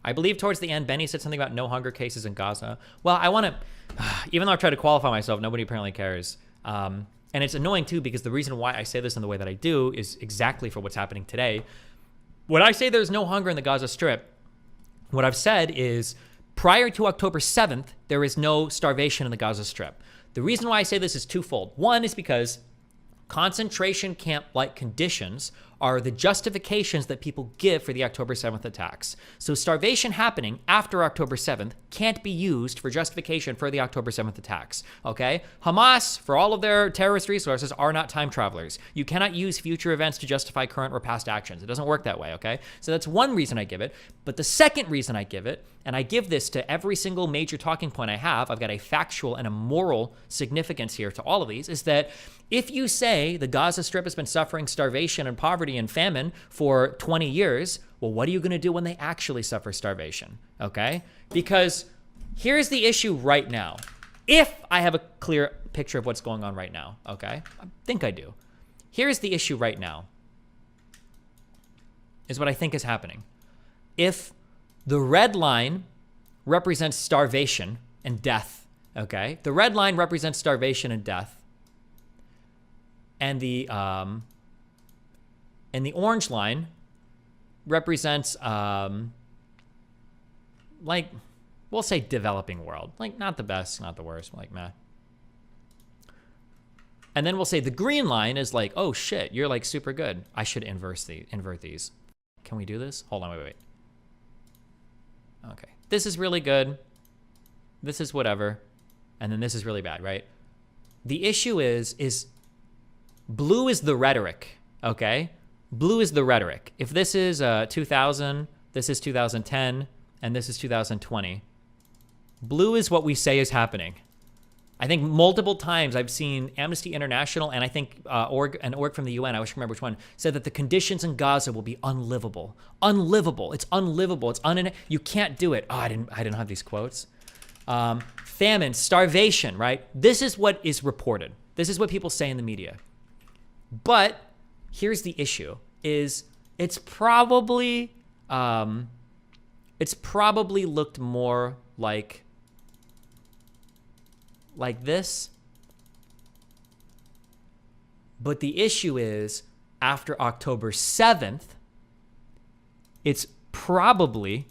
I believe towards the end, Benny said something about no hunger cases in Gaza. Well, I want to, even though I try to qualify myself, nobody apparently cares. And it's annoying too, because the reason why I say this in the way that I do is exactly for what's happening today. When I say there's no hunger in the Gaza Strip, what I've said is prior to October 7th, there is no starvation in the Gaza Strip. The reason why I say this is twofold. One is because concentration camp-like conditions are the justifications that people give for the October 7th attacks. So starvation happening after October 7th can't be used for justification for the October 7th attacks, okay? Hamas, for all of their terrorist resources, are not time travelers. You cannot use future events to justify current or past actions. It doesn't work that way, okay? So that's one reason I give it. But the second reason I give it, and I give this to every single major talking point I have, I've got a factual and a moral significance here to all of these, is that if you say the Gaza Strip has been suffering starvation and poverty and famine for 20 years, well, what are you going to do when they actually suffer starvation? Okay? Because here's the issue right now. If I have a clear picture of what's going on right now, okay? I think I do. Here's the issue right now, is what I think is happening. If the red line represents starvation and death, okay? The red line represents starvation and death. And the orange line represents, like, we'll say developing world. Like, not the best, not the worst, like, meh. And then we'll say the green line is like, oh shit, you're like super good. I should invert these. Can we do this? Hold on, wait. Okay, this is really good. This is whatever. And then this is really bad, right? The issue is blue is the rhetoric, okay? Blue is the rhetoric. If this is 2000, this is 2010, and this is 2020, blue is what we say is happening. I think multiple times I've seen Amnesty International and I think an org from the UN, I wish I remember which one, said that the conditions in Gaza will be unlivable. Unlivable. It's unlivable. It's you can't do it. Oh, I didn't have these quotes. Famine, starvation, right? This is what is reported. This is what people say in the media. But here's the issue: is it's probably looked more like this. But the issue is, after October 7th, it's probably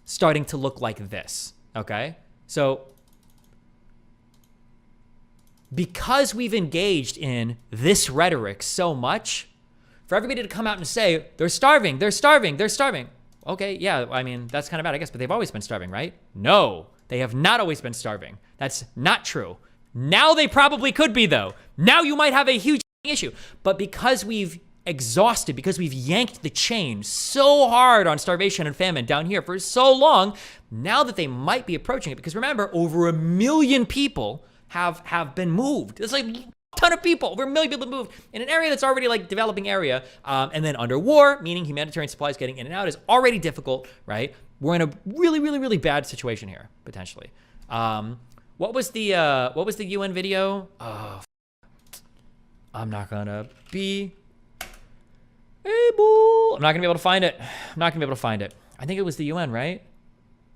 starting to look like this, okay? So because we've engaged in this rhetoric so much, for everybody to come out and say, they're starving, they're starving, they're starving. Okay, yeah, I mean, that's kind of bad, I guess, but they've always been starving, right? No, they have not always been starving. That's not true. Now they probably could be, though. Now you might have a huge issue. But because we've exhausted, because we've yanked the chain so hard on starvation and famine down here for so long, now that they might be approaching it, because remember, over 1 million people have been moved. It's like a ton of people, over 1 million people moved in an area that's already like developing area. And then under war, meaning humanitarian supplies getting in and out is already difficult, right? We're in a really, really, really bad situation here, potentially. What was the UN video? Oh, I'm not gonna be able. I'm not gonna be able to find it. I think it was the UN, right?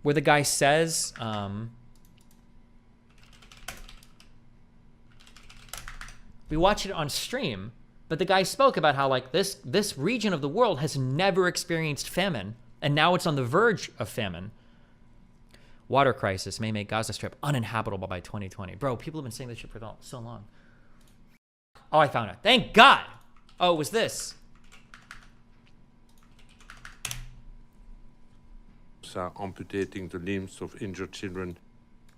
Where the guy says, we watched it on stream, but the guy spoke about how like this region of the world has never experienced famine, and now it's on the verge of famine. Water crisis may make Gaza Strip uninhabitable by 2020. Bro, people have been saying this shit for so long. Oh, I found it. Thank God. Oh, it was this. Amputating the limbs of injured children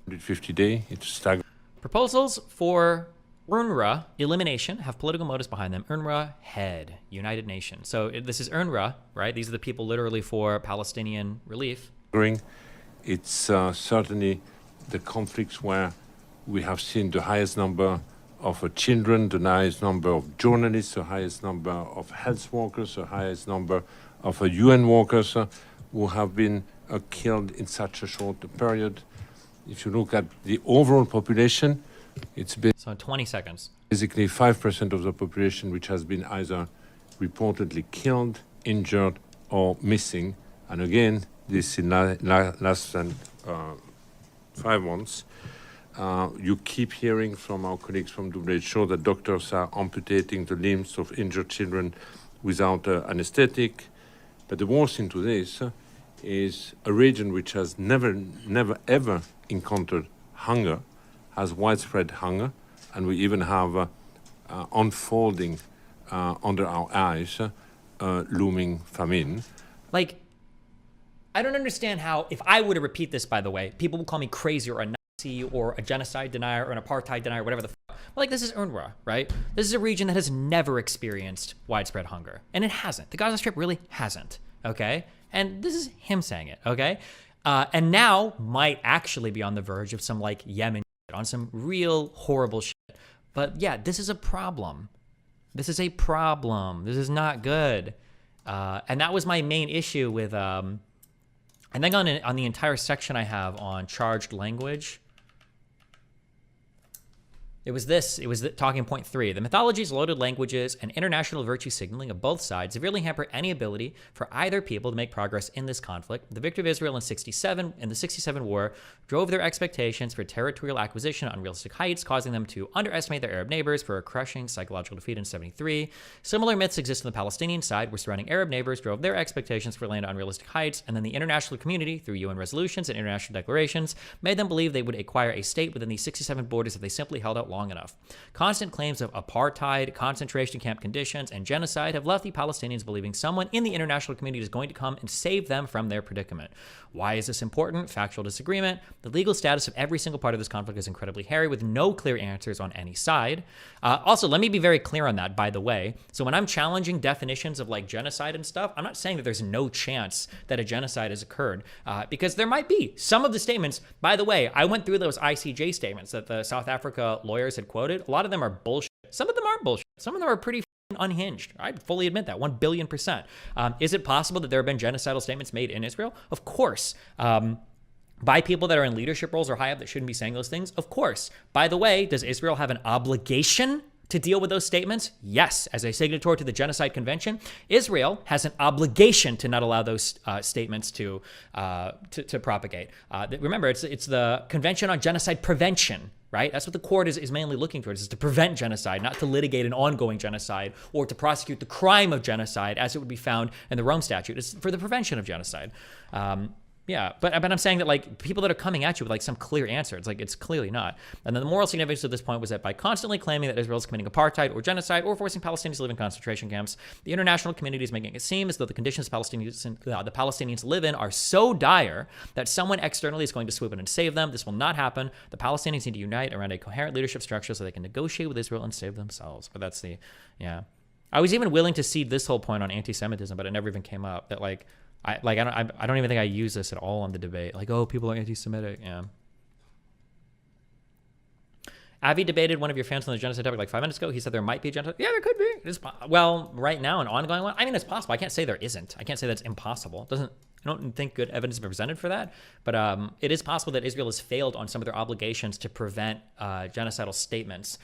150 days. It's staggering. Proposals for UNRWA elimination have political motives behind them. UNRWA head, United Nations. So this is UNRWA, right? These are the people literally for Palestinian relief. It's certainly the conflicts where we have seen the highest number of children, the highest number of journalists, the highest number of health workers, the highest number of UN workers who have been killed in such a short period. If you look at the overall population, it's been so in 20 seconds. Basically 5% of the population which has been either reportedly killed, injured, or missing. And again, this in less than 5 months. You keep hearing from our colleagues from WHO that doctors are amputating the limbs of injured children without anesthetic. But the worst into this is a region which has never, ever encountered hunger, has widespread hunger, and we even have unfolding under our eyes looming famine. Like, I don't understand how, if I were to repeat this, by the way, people will call me crazy or a Nazi or a genocide denier or an apartheid denier, whatever the fuck. But like, this is UNRWA, right? This is a region that has never experienced widespread hunger. And it hasn't. The Gaza Strip really hasn't, okay? And this is him saying it, okay? And now might actually be on the verge of some like Yemen shit, on some real horrible shit. But yeah, this is a problem. This is a problem. This is not good. And that was my main issue with, I think on the entire section I have on charged language, it was the talking point 3. The mythologies, loaded languages, and international virtue signaling of both sides severely hamper any ability for either people to make progress in this conflict. The victory of Israel in the 67 war drove their expectations for territorial acquisition on unrealistic heights, causing them to underestimate their Arab neighbors for a crushing psychological defeat in 73. Similar myths exist on the Palestinian side, where surrounding Arab neighbors drove their expectations for land on unrealistic heights, and then the international community, through UN resolutions and international declarations, made them believe they would acquire a state within these 67 borders if they simply held out long enough. Constant claims of apartheid, concentration camp conditions, and genocide have left the Palestinians believing someone in the international community is going to come and save them from their predicament. Why is this important? Factual disagreement. The legal status of every single part of this conflict is incredibly hairy, with no clear answers on any side. Also, let me be very clear on that, by the way. So when I'm challenging definitions of like genocide and stuff, I'm not saying that there's no chance that a genocide has occurred, because there might be. Some of the statements, by the way, I went through those ICJ statements that the South Africa lawyers had quoted. A lot of them are bullshit. Some of them aren't bullshit. Some of them are pretty unhinged. I fully admit that, 1,000,000,000%. Is it possible that there have been genocidal statements made in Israel? Of course. By people that are in leadership roles or high up that shouldn't be saying those things? Of course. By the way, does Israel have an obligation to deal with those statements? Yes. As a signatory to the Genocide Convention, Israel has an obligation to not allow those statements to propagate. Remember, it's the Convention on Genocide Prevention, right? That's what the court is mainly looking towards, is to prevent genocide, not to litigate an ongoing genocide or to prosecute the crime of genocide as it would be found in the Rome Statute. It's for the prevention of genocide. Yeah, but I'm saying that like people that are coming at you with like some clear answer, it's like it's clearly not. And then the moral significance of this point was that by constantly claiming that Israel is committing apartheid or genocide or forcing Palestinians to live in concentration camps, the international community is making it seem as though the conditions the Palestinians live in are so dire that someone externally is going to swoop in and save them. This will not happen. The Palestinians need to unite around a coherent leadership structure so they can negotiate with Israel and save themselves. But that's yeah. I was even willing to cede this whole point on anti-Semitism, but it never even came up. That like. I don't even think I use this at all on the debate. Like, oh, people are anti-Semitic. Yeah. Avi debated one of your fans on the genocide topic like 5 minutes ago. He said there might be a genocide. Yeah, there could be. Well, right now, an ongoing one. I mean, it's possible. I can't say there isn't. I can't say that's impossible. I don't think good evidence has been presented for that. But it is possible that Israel has failed on some of their obligations to prevent genocidal statements.